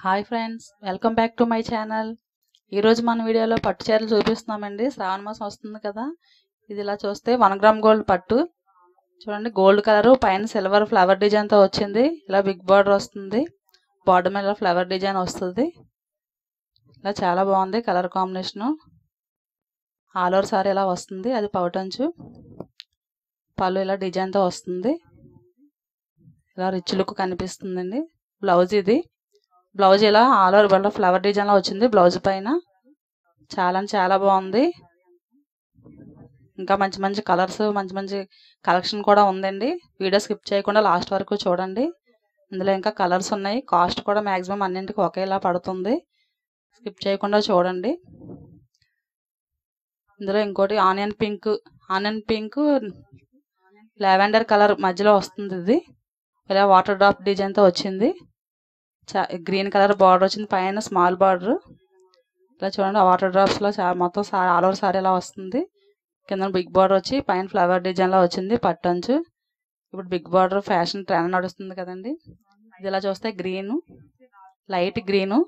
Hi friends, welcome back to my channel. ఈరోజు మన వీడియోలో పట్టు చీరలు చూపిస్తున్నామండి. శ్రావణ మాసం వస్తుంది కదా. ఇది ఇలా చూస్తే 1 గ్రామ్ గోల్డ్ పట్టు చూడండి. గోల్డ్ కలర్ పైన సిల్వర్ ఫ్లవర్ డిజైన్తో వచ్చింది. ఇలా బిగ్ బార్డర్ వస్తుంది. బార్డర్ మీద ఫ్లవర్ డిజైన్ వస్తుంది. ఇలా చాలా బాగుంది colour combination. All over sorry ఇలా వస్తుంది. అది పౌటంచు పళ్ళు ఇలా డిజైన్తో వస్తుంది. ఇలా రిచ్ లుక్ కనిపిస్తుందండి. బ్లౌజ్ ఇది. బ్లౌజ్ ఇలా ఆల్ ఓవర్ ఫ్లవర్ డిజైన్లో వచ్చింది. బ్లౌజ్ పైన చాలా బాగుంది. ఇంకా మంచి మంచి కలర్స్, మంచి మంచి కలెక్షన్ కూడా ఉందండి. వీడియో స్కిప్ చేయకుండా లాస్ట్ వరకు చూడండి. ఇందులో ఇంకా కలర్స్ ఉన్నాయి. కాస్ట్ కూడా మ్యాక్సిమం అన్నింటికి ఒకేలా పడుతుంది. స్కిప్ చేయకుండా చూడండి. ఇందులో ఇంకోటి ఆనియన్ పింక్ లావెండర్ కలర్ మధ్యలో వస్తుంది. ఇది ఇలా వాటర్ డ్రాప్ డిజైన్తో వచ్చింది. గ్రీన్ కలర్ బార్డర్ వచ్చింది. పైన స్మాల్ బార్డర్ ఇలా చూడండి. వాటర్ డ్రాప్స్లో మొత్తం ఆల్ ఓవర్ సారీ ఇలా వస్తుంది. కింద బిగ్ బార్డర్ వచ్చి పైన ఫ్లవర్ డిజైన్లో వచ్చింది. పట్టంచు ఇప్పుడు బిగ్ బార్డర్ ఫ్యాషన్ ట్రెండ్ నడుస్తుంది కదండి. ఇది ఇలా చూస్తే గ్రీను, లైట్ గ్రీను,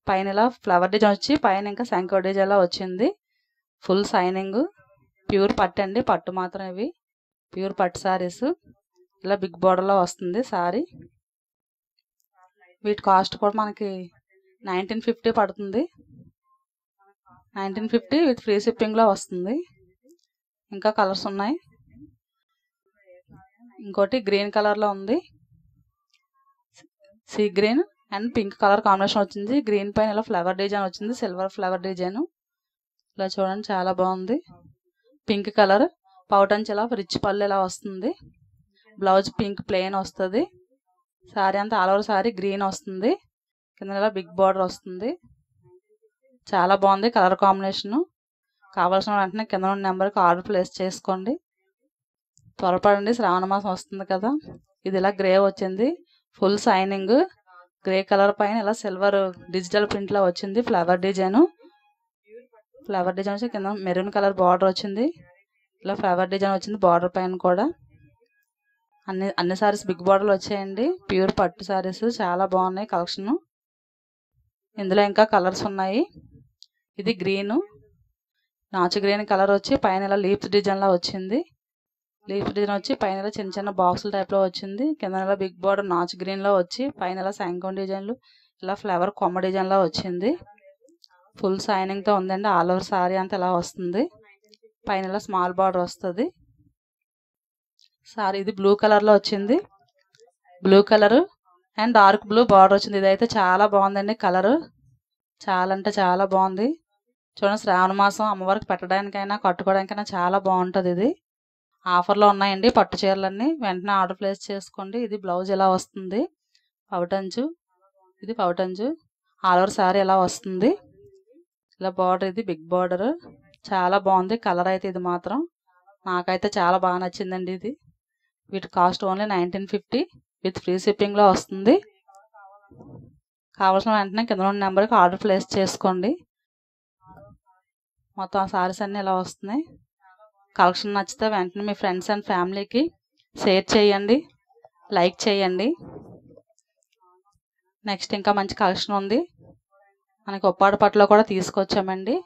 పైన ఇలా ఫ్లవర్ డిజైన్ వచ్చి పైన ఇంకా శంకర్ డిజైన్లో వచ్చింది. ఫుల్ సైనింగ్, ప్యూర్ పట్టు అండి. పట్టు మాత్రం ఇవి ప్యూర్ పట్టు సారీస్. ఇలా బిగ్ బార్డర్లో వస్తుంది సారీ. వీటి కాస్ట్ కూడా మనకి 1950 పడుతుంది. 1950 విత్ ఫ్రీ షిప్పింగ్లో వస్తుంది. ఇంకా కలర్స్ ఉన్నాయి. ఇంకోటి గ్రీన్ కలర్లో ఉంది. Sea green and pink colour combination వచ్చింది. గ్రీన్ పైన ఇలా ఫ్లవర్ డిజైన్ వచ్చింది. సిల్వర్ ఫ్లవర్ డిజైన్ ఇలా చూడండి, చాలా బాగుంది. పింక్ కలర్ పౌటంచ్ ఇలా రిచ్ పళ్ళు ఇలా వస్తుంది. బ్లౌజ్ పింక్ ప్లెయిన్ వస్తుంది. సారీ అంతా ఆల్ ఓవర్ సారీ గ్రీన్ వస్తుంది. కింద ఇలా బిగ్ బార్డర్ వస్తుంది. చాలా బాగుంది కలర్ కాంబినేషను. కావాల్సిన వెంటనే కింద ఉన్న నెంబర్కి ఆర్డర్ ప్లేస్ చేసుకోండి. త్వరపడండి, శ్రావణ మాసం వస్తుంది కదా. ఇది ఇలా గ్రే వచ్చింది. ఫుల్ సైనింగ్ గ్రే కలర్ పైన ఇలా సిల్వర్ డిజిటల్ ప్రింట్లో వచ్చింది. ఫ్లవర్ డిజైన్ వచ్చి కింద మెరూన్ కలర్ బార్డర్ వచ్చింది. ఇలా ఫ్లవర్ డిజైన్ వచ్చింది బార్డర్ పైన కూడా. అన్ని సారీస్ బిగ్ బార్డర్లు వచ్చాయండి. ప్యూర్ పట్టు సారీస్ చాలా బాగున్నాయి కలెక్షన్. ఇందులో ఇంకా కలర్స్ ఉన్నాయి. ఇది గ్రీను, నాచు గ్రీన్ కలర్ వచ్చి పైన ఇలా లీఫ్స్ డిజైన్లా వచ్చింది. లీఫ్ డిజైన్ వచ్చి పైన ఇలా చిన్న చిన్న బాక్సుల టైప్లో వచ్చింది. కింద ఇలా బిగ్ బార్డర్ నాచు గ్రీన్లో వచ్చి పైన ఇలా శంఖం డిజైన్లు ఇలా ఫ్లవర్ కొమ్మ డిజైన్లో వచ్చింది. ఫుల్ సైనింగ్తో ఉందండి. ఆల్ ఓవర్ సారీ అంతా ఇలా వస్తుంది. పైన ఇలా స్మాల్ బార్డర్ వస్తుంది. సారీ ఇది బ్లూ కలర్లో వచ్చింది. Blue colour and dark blue border వచ్చింది. ఇదైతే చాలా బాగుందండి. కలరు చాలా అంటే చాలా బాగుంది. చూడండి, శ్రావణ మాసం అమ్మవారికి పెట్టడానికైనా కట్టుకోవడానికైనా చాలా బాగుంటుంది. ఇది ఆఫర్లో ఉన్నాయండి పట్టు చీరలన్నీ. వెంటనే ఆర్డర్ ప్లేస్ చేసుకోండి. ఇది బ్లౌజ్ ఇలా వస్తుంది. పౌటంచు ఇది పౌటంచు ఆల్ ఓవర్ సారీ ఇలా వస్తుంది. ఇలా బార్డర్ ఇది బిగ్ బార్డర్ చాలా బాగుంది. కలర్ అయితే ఇది మాత్రం నాకైతే చాలా బాగా నచ్చిందండి. ఇది వీటి కాస్ట్ ఓన్లీ 1950 విత్ ఫ్రీ షిప్పింగ్లో వస్తుంది. కావాల్సిన వెంటనే కింద ఉన్న నెంబర్కి ఆర్డర్ ప్లేస్ చేసుకోండి. మొత్తం ఆ సారీస్ అన్నీ ఇలా వస్తున్నాయి. కలెక్షన్ నచ్చితే వెంటనే మీ ఫ్రెండ్స్ అండ్ ఫ్యామిలీకి షేర్ చేయండి, లైక్ చేయండి. నెక్స్ట్ ఇంకా మంచి కలెక్షన్ ఉంది. మనకి ఉప్పాడ పట్టులో కూడా తీసుకొచ్చామండి.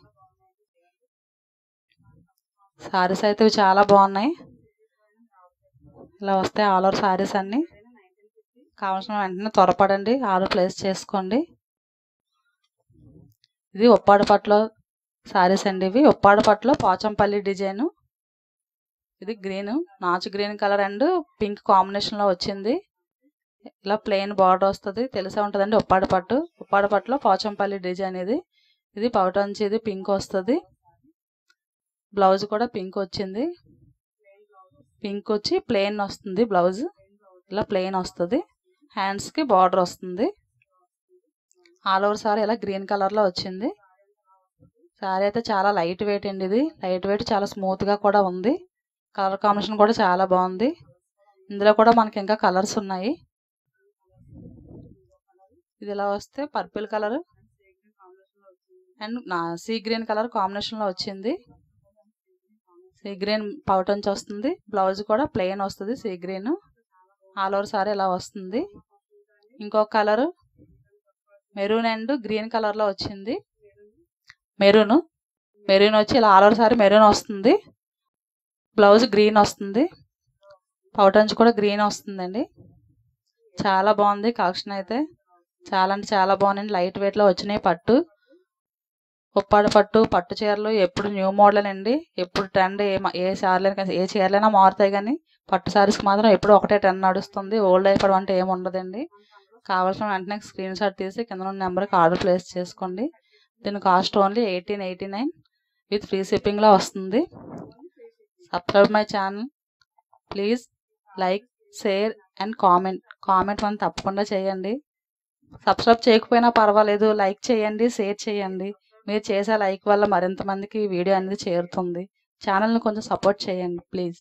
సారీస్ అయితే ఇవి చాలా బాగున్నాయి. ఇలా వస్తాయి ఆల్ ఓవర్ సారీస్ అన్నీ. కావాల్సిన వెంటనే త్వరపడండి, ఆర్డర్ ప్లేస్ చేసుకోండి. ఇది ఉప్పాడ పట్టులో సారీస్ అండి. ఇవి ఉప్పాడ పట్టులో పోచంపల్లి డిజైను. ఇది గ్రీన్, నాచు గ్రీన్ కలర్ అండ్ పింక్ కాంబినేషన్లో వచ్చింది. ఇలా ప్లెయిన్ బార్డర్ వస్తుంది. తెలిసే ఉంటుందండి ఉప్పాడ పట్టులో పోచంపల్లి డిజైన్ ఇది. ఇది పౌటంచి ఇది పింక్ వస్తుంది. బ్లౌజ్ కూడా పింక్ వచ్చింది. పింక్ వచ్చి ప్లెయిన్ వస్తుంది. బ్లౌజ్ ఇలా ప్లెయిన్ వస్తుంది. హ్యాండ్స్కి బార్డర్ వస్తుంది. ఆల్ ఓవర్ సారీ ఇలా గ్రీన్ కలర్లో వచ్చింది. సారీ అయితే చాలా లైట్ వెయిట్ అండి. ఇది లైట్ వెయిట్, చాలా స్మూత్గా కూడా ఉంది. కలర్ కాంబినేషన్ కూడా చాలా బాగుంది. ఇందులో కూడా మనకి ఇంకా కలర్స్ ఉన్నాయి. ఇది ఇలా వస్తే purple colour and sea green colour కాంబినేషన్లో వచ్చింది. సీ గ్రీన్ పౌటంచ్ వస్తుంది. బ్లౌజ్ కూడా ప్లెయిన్ వస్తుంది. Sea green all over sorry ఇలా వస్తుంది. ఇంకొక కలర్ మెరూన్ అండ్ గ్రీన్ కలర్లో వచ్చింది. మెరూన్ వచ్చి ఇలా ఆల్ ఓవర్ సారీ మెరూన్ వస్తుంది. బ్లౌజ్ గ్రీన్ వస్తుంది. పౌటంచు కూడా గ్రీన్ వస్తుందండి. చాలా బాగుంది కలెక్షన్ అయితే. చాలా అంటే చాలా బాగుందండి. లైట్ వెయిట్లో వచ్చినాయి పట్టు, ఉప్పాడ పట్టు, పట్టు చీరలు ఎప్పుడు న్యూ మోడల్ అండి. ఎప్పుడు ట్రెండ్ ఏ చీరలైనా మారుతాయి, కానీ పట్టు శారీస్కి మాత్రం ఎప్పుడు ఒకటే ట్రెండ్ నడుస్తుంది. ఓల్డ్ అయిపోవడం అంటే ఏమి ఉండదండి. కావాల్సిన వెంటనే స్క్రీన్ షాట్ తీసి కింద ఉన్న నెంబర్కి ఆర్డర్ ప్లేస్ చేసుకోండి. దీని కాస్ట్ ఓన్లీ 1889 విత్ ఫ్రీ షిప్పింగ్లో వస్తుంది. Subscribe my channel. Please like, share and comment మనం తప్పకుండా చేయండి. సబ్స్క్రైబ్ చేయకపోయినా పర్వాలేదు, లైక్ చేయండి, షేర్ చేయండి. మీరు చేసే లైక్ వల్ల మరింత మందికి వీడియో అనేది చేరుతుంది. ఛానల్ని కొంచెం సపోర్ట్ చేయండి ప్లీజ్.